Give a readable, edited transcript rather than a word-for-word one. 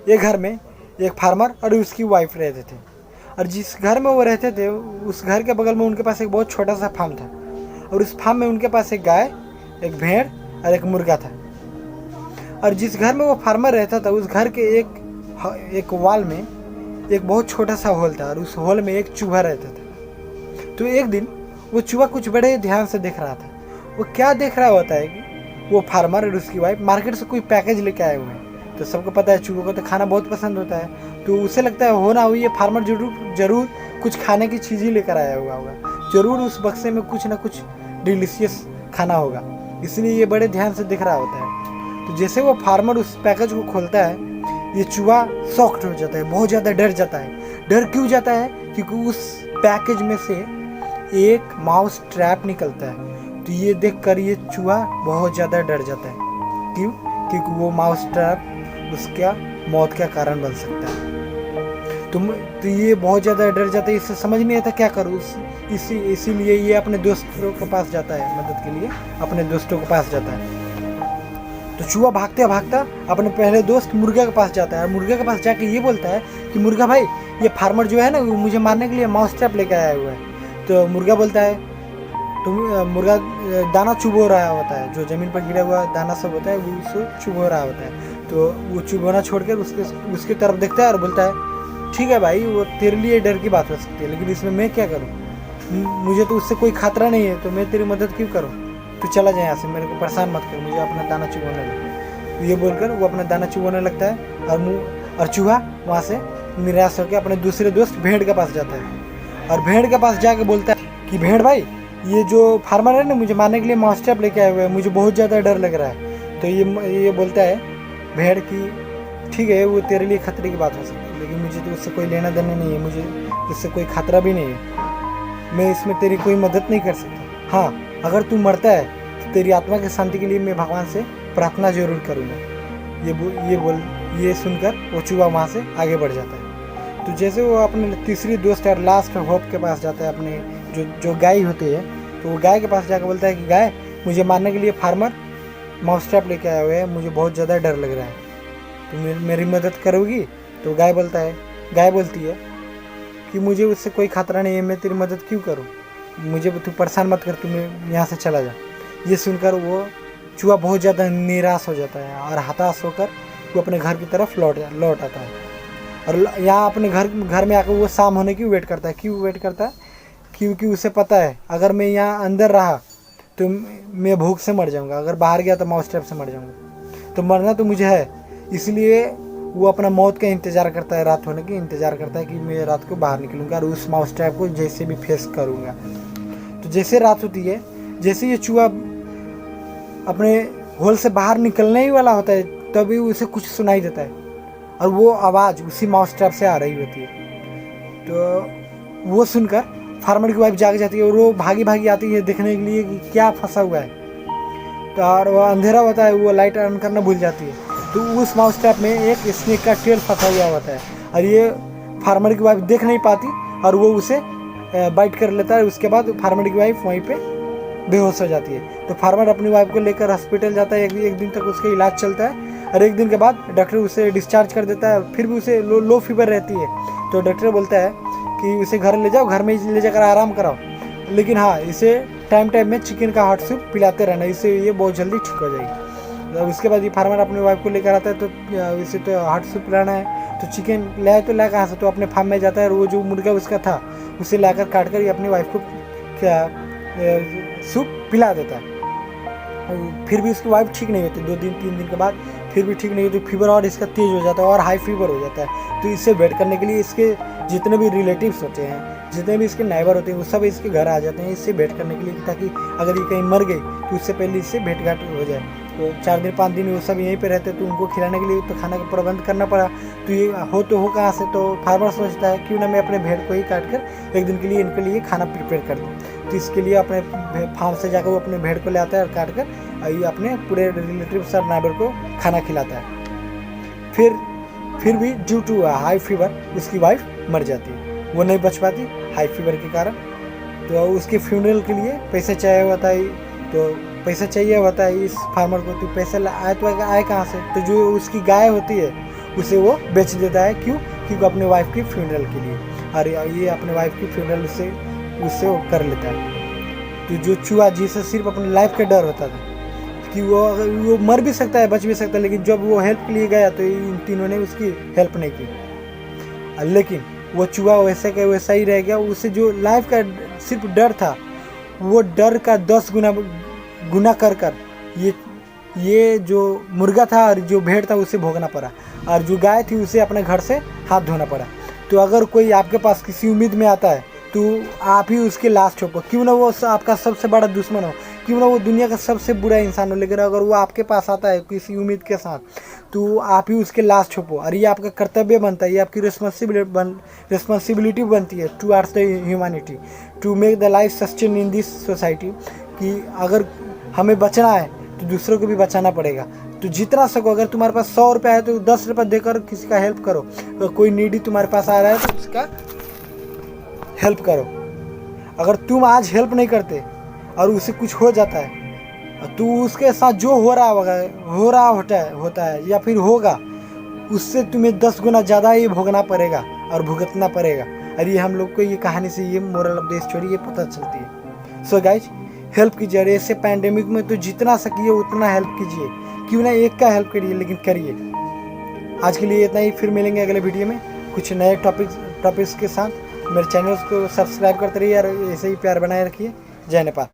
एक घर में एक फार्मर और उसकी वाइफ रहते थे, और जिस घर में वो रहते थे उस घर के बगल में उनके पास एक बहुत छोटा सा फार्म था, और उस फार्म में उनके पास एक गाय, एक भेड़ और एक मुर्गा था। और जिस घर में वो फार्मर रहता था उस घर के एक वॉल में एक बहुत छोटा सा होल था, और उस होल में एक चूहा रहता था। तो एक दिन वो चूहा कुछ बड़े ध्यान से देख रहा था। वो क्या देख रहा होता है कि वो फार्मर और उसकी वाइफ मार्केट से कोई पैकेज लेके आए हुए हैं। तो सबको पता है चूहे को तो खाना बहुत पसंद होता है, तो उसे लगता है हो ना हो ये फार्मर जरूर कुछ खाने की चीज़ ही लेकर आया हुआ होगा, जरूर उस बक्से में कुछ ना कुछ डिलीशियस खाना होगा, इसलिए ये बड़े ध्यान से देख रहा होता है। तो जैसे वो फार्मर उस पैकेज को खोलता है, ये चूहा शॉक्ड हो जाता है, बहुत ज़्यादा डर जाता है। डर क्यों जाता है? क्योंकि उस पैकेज में से एक माउस ट्रैप निकलता है। तो ये देखकर ये चूहा बहुत ज़्यादा डर जाता है। क्यों? क्योंकि वो माउस ट्रैप उसका मौत का कारण बन सकता है। तो ये बहुत ज़्यादा डर जाता है, इससे समझ नहीं आता क्या करूँ। इसीलिए ये अपने दोस्तों के पास जाता है, मदद के लिए अपने दोस्तों के पास जाता है। तो चूहा भागता भागता अपने पहले दोस्त मुर्गा के पास जाता है, और मुर्गा के पास जाके ये बोलता है कि मुर्गा भाई, ये फार्मर जो है ना वो मुझे मारने के लिए माउस ट्रैप लेकर आया हुआ है। तो मुर्गा बोलता है, तो मुर्गा दाना चुभो रहा होता है, जो ज़मीन पर गिरा हुआ दाना सब होता है वो उसको चुभो रहा होता है। तो वो चुभोना छोड़कर उसकी तरफ देखता है और बोलता है, ठीक है भाई, वो तेरे लिए डर की बात हो सकती है, लेकिन इसमें मैं क्या करूँ, मुझे तो उससे कोई खतरा नहीं है, तो मैं तेरी मदद क्यों करूँ, तो चला जाए यहाँ से, मेरे को परेशान मत कर, मुझे अपना दाना चुभोने लगे। ये बोलकर वो अपना दाना चुभोने लगता है, और चूहा वहाँ से निराश होकर अपने दूसरे दोस्त भेड़ के पास जाता है, और भेड़ के पास जाके बोलता है कि भेड़ भाई, ये जो फार्मर है ना मुझे मारने के लिए माउस ट्रैप लेके आए हुए हैं, मुझे बहुत ज़्यादा डर लग रहा है। तो ये बोलता है भेड़ की, ठीक है वो तेरे लिए खतरे की बात हो सकती है, लेकिन मुझे तो उससे कोई लेना देना नहीं है, मुझे इससे कोई खतरा भी नहीं है, मैं इसमें तेरी कोई मदद नहीं कर सकता। हाँ, अगर तू मरता है तो तेरी आत्मा की शांति के लिए मैं भगवान से प्रार्थना जरूर करूँगा। ये सुनकर वो चूहा वहाँ से आगे बढ़ जाता है। तो जैसे वो अपने तीसरी दोस्त और लास्ट होप के पास जाता है, अपने जो गाय होती है, तो वो गाय के पास जाकर बोलता है कि गाय, मुझे मारने के लिए फार्मर माउस ट्रैप लेके आए हुए हैं, मुझे बहुत ज़्यादा डर लग रहा है, तो मेरी मदद करोगी? तो गाय बोलती है कि मुझे उससे कोई खतरा नहीं है, मैं तेरी मदद क्यों करूँ, मुझे तू परेशान मत कर, तू यहाँ से चला जा। ये सुनकर वो चूहा बहुत ज़्यादा निराश हो जाता है, और हताश होकर वो अपने घर की तरफ लौट आता है। और यहाँ अपने घर में आकर वो शाम होने की वेट करता है। क्यों वेट करता है? क्योंकि उसे पता है अगर मैं यहाँ अंदर रहा तो मैं भूख से मर जाऊँगा, अगर बाहर गया तो माउस ट्रैप से मर जाऊँगा, तो मरना तो मुझे है। इसलिए वो अपना मौत का इंतज़ार करता है, रात होने की इंतज़ार करता है कि मैं रात को बाहर निकलूँगा और उस माउस ट्रैप को जैसे भी फेस करूँगा। तो जैसे रात होती है, जैसे ये चूहा अपने होल से बाहर निकलने ही वाला होता है, तभी उसे कुछ सुनाई देता है, और वो आवाज़ उसी माउस ट्रैप से आ रही होती है। तो वो सुनकर फार्मर की वाइफ जाग जाती है, और वो भागी आती है देखने के लिए कि क्या फंसा हुआ है। तो और वो अंधेरा होता है, वो लाइट ऑन करना भूल जाती है, तो उस माउस ट्रैप में एक स्नेक का टेल फंसा हुआ होता है, और ये फार्मर की वाइफ देख नहीं पाती, और वो उसे बाइट कर लेता है। उसके बाद फार्मर की वाइफ वहीं पे बेहोश हो जाती है। तो फार्मर अपनी वाइफ को लेकर हॉस्पिटल जाता है, एक दिन तक उसका इलाज चलता है, और एक दिन के बाद डॉक्टर उसे डिस्चार्ज कर देता है। फिर भी उसे लो फीवर रहती है, तो डॉक्टर बोलता है कि उसे घर ले जाओ, घर में ले जाकर आराम कराओ, लेकिन हाँ, इसे टाइम में चिकन का हॉट सूप पिलाते रहना, इससे ये बहुत जल्दी ठीक हो जाएगी। उसके बाद ये फार्मर अपनी वाइफ को लेकर आता है, तो इसे तो हॉट सूप पिलाना है, तो चिकन लाए तो ला कहाँ से, तो अपने फार्म में जाता है, और वो जो मुर्गा उसका था उसे लाकर काट कर ये अपनी वाइफ को सूप पिला देता है। फिर भी उसकी वाइफ ठीक नहीं होती, 2-3 दिन के बाद फिर भी ठीक नहीं होती, फीवर और इसका तेज़ हो जाता है, और हाई फीवर हो जाता है। तो इससे वेट करने के लिए इसके जितने भी रिलेटिव्स होते हैं, जितने भी इसके नाइबर होते हैं, वो सब इसके घर आ जाते हैं इससे भेंट करने के लिए, ताकि अगर ये कहीं मर गई तो उससे पहले इससे भेंट घाट हो जाए। तो 4-5 दिन वो सब यहीं पे रहते, तो उनको खिलाने के लिए तो खाना का प्रबंध करना पड़ा। तो ये हो कहाँ से, तो फार्मर सोचता है क्यों ना मैं अपने भेड़ को ही काट कर एक दिन के लिए इनके लिए खाना प्रिपेयर कर दूँ। तो इसके लिए अपने फार्म से जाकर वो अपने भेड़ को ले आता है और काट कर ये अपने पूरे रिलेटिव्स और नाइबर को खाना खिलाता है। फिर भी ड्यू टू हाई फीवर उसकी वाइफ मर जाती है, वो नहीं बच पाती हाई फीवर के कारण। तो उसके फ्यूनरल के लिए पैसा चाहिए होता है, तो पैसा चाहिए होता है इस फार्मर को, तो पैसा आए कहाँ से, तो जो उसकी गाय होती है उसे वो बेच देता है। क्यों? क्योंकि अपने वाइफ की फ्यूनरल के लिए, और ये अपने वाइफ की फ्यूनरल उससे वो कर लेता है। तो जो चूहा जिसे सिर्फ अपनी लाइफ का डर होता था कि वो मर भी सकता है, बच भी सकता है, लेकिन जब वो हेल्प के लिए गया तो इन तीनों ने उसकी हेल्प नहीं की। लेकिन वो चूहा वैसे का वैसा ही रह गया। उसे जो लाइफ का सिर्फ डर था, वो डर का 10 गुना कर ये जो मुर्गा था और जो भेड़ था उसे भोगना पड़ा, और जो गाय थी उसे अपने घर से हाथ धोना पड़ा। तो अगर कोई आपके पास किसी उम्मीद में आता है तो आप ही उसके लास्ट छोपो, क्यों ना वो आपका सबसे बड़ा दुश्मन हो, क्यों ना वो दुनिया का सबसे बुरा इंसान हो, लेकिन अगर वो आपके पास आता है किसी उम्मीद के साथ तो आप ही उसके लास्ट छोपो। और ये आपका कर्तव्य बनता है, ये आपकी रिस्पॉन्सिबिलिटी बनती है towards the humanity, to make the life sustain in this society. कि अगर हमें बचना है तो दूसरों को भी बचाना पड़ेगा। तो जितना सको, अगर तुम्हारे पास 100 रुपये है तो 10 रुपये देकर किसी का हेल्प करो। अगर कोई नीडी तुम्हारे पास आ रहा है तो उसका हेल्प करो। अगर तुम आज हेल्प नहीं करते और उसे कुछ हो जाता है तो उसके साथ जो हो रहा होता है या फिर होगा, उससे तुम्हें 10 गुना ज़्यादा ही भोगना पड़ेगा और भुगतना पड़ेगा। और ये हम लोग को ये कहानी से ये मोरल ऑफ द स्टोरी ये पता चलती है। सो गाइज, हेल्प कीजिए। और ऐसे पैंडेमिक में तो जितना सकिए उतना हेल्प कीजिए, क्यों ना एक का हेल्प करिए, लेकिन करिए। आज के लिए इतना ही, फिर मिलेंगे अगले वीडियो में कुछ नए टॉपिक्स के साथ। मेरे चैनल को सब्सक्राइब करते रहिए और ऐसे ही प्यार बनाए रखिए। जय नेपाल।